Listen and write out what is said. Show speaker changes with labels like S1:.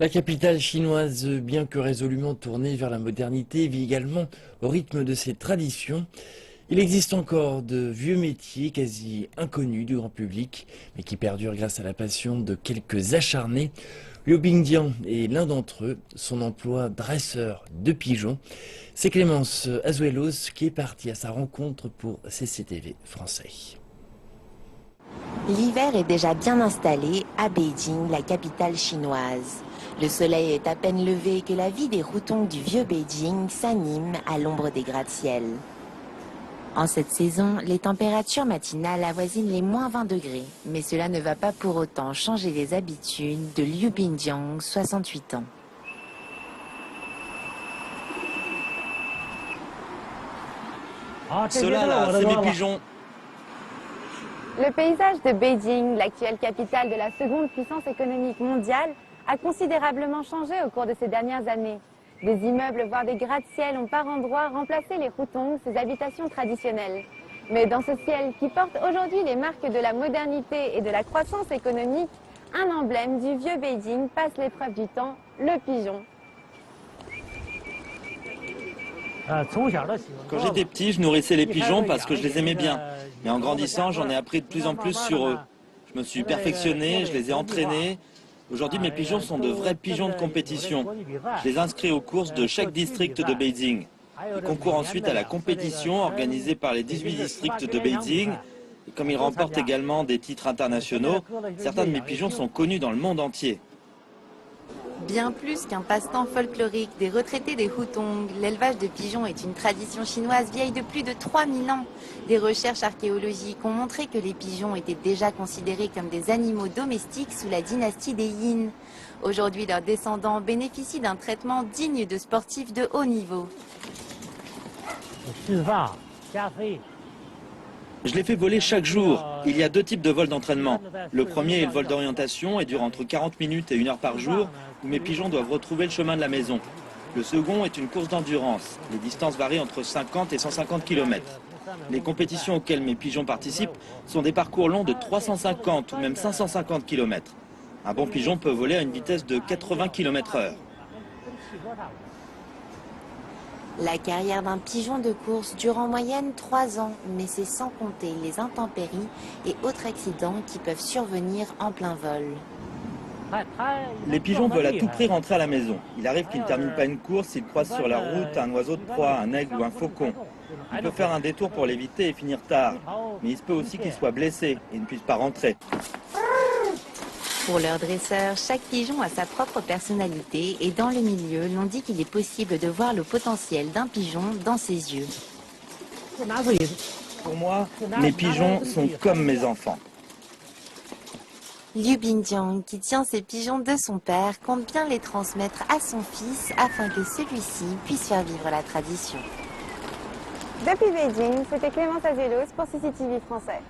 S1: La capitale chinoise, bien que résolument tournée vers la modernité, vit également au rythme de ses traditions. Il existe encore de vieux métiers quasi inconnus du grand public, mais qui perdurent grâce à la passion de quelques acharnés. Liu Bingdian est l'un d'entre eux. Son emploi dresseur de pigeons. C'est Clémence Azuelos qui est partie à sa rencontre pour CCTV français.
S2: L'hiver est déjà bien installé à Beijing, la capitale chinoise. Le soleil est à peine levé que la vie des routons du vieux Beijing s'anime à l'ombre des gratte-ciel. En cette saison, les températures matinales avoisinent les -20 degrés, mais cela ne va pas pour autant changer les habitudes de Liu Bingdian, 68 ans.
S3: Ceux-là, là, c'est mes pigeons.
S4: Le paysage de Beijing, l'actuelle capitale de la seconde puissance économique mondiale, a considérablement changé au cours de ces dernières années. Des immeubles, voire des gratte-ciel ont par endroits remplacé les hutongs, ces habitations traditionnelles. Mais dans ce ciel qui porte aujourd'hui les marques de la modernité et de la croissance économique, un emblème du vieux Beijing passe l'épreuve du temps, le pigeon.
S3: Quand j'étais petit, je nourrissais les pigeons parce que je les aimais bien. Mais en grandissant, j'en ai appris de plus en plus sur eux. Je me suis perfectionné, je les ai entraînés. Aujourd'hui, mes pigeons sont de vrais pigeons de compétition. Je les inscris aux courses de chaque district de Beijing. Ils concourent ensuite à la compétition organisée par les 18 districts de Beijing. Et comme ils remportent également des titres internationaux, certains de mes pigeons sont connus dans le monde entier.
S2: Bien plus qu'un passe-temps folklorique des retraités des hutongs, l'élevage de pigeons est une tradition chinoise vieille de plus de 3000 ans. Des recherches archéologiques ont montré que les pigeons étaient déjà considérés comme des animaux domestiques sous la dynastie des Yin. Aujourd'hui, leurs descendants bénéficient d'un traitement digne de sportifs de haut niveau.
S3: Je les fais voler chaque jour. Il y a deux types de vols d'entraînement. Le premier est le vol d'orientation et dure entre 40 minutes et 1 heure par jour, où mes pigeons doivent retrouver le chemin de la maison. Le second est une course d'endurance. Les distances varient entre 50 et 150 km. Les compétitions auxquelles mes pigeons participent sont des parcours longs de 350 ou même 550 km. Un bon pigeon peut voler à une vitesse de 80 km/h.
S2: La carrière d'un pigeon de course dure en moyenne 3 ans, mais c'est sans compter les intempéries et autres accidents qui peuvent survenir en plein vol.
S3: Les pigeons veulent à tout prix rentrer à la maison. Il arrive qu'ils ne terminent pas une course s'ils croisent sur la route un oiseau de proie, un aigle ou un faucon. Ils peuvent faire un détour pour l'éviter et finir tard. Mais il se peut aussi qu'ils soient blessés et ne puissent pas rentrer.
S2: Pour leurs dresseurs, chaque pigeon a sa propre personnalité et dans le milieu, l'on dit qu'il est possible de voir le potentiel d'un pigeon dans ses yeux.
S3: Pour moi, mes pigeons sont comme mes enfants.
S2: Liu Bingdian, qui tient ses pigeons de son père, compte bien les transmettre à son fils afin que celui-ci puisse faire vivre la tradition.
S4: Depuis Beijing, c'était Clémence Azuelos pour CCTV français.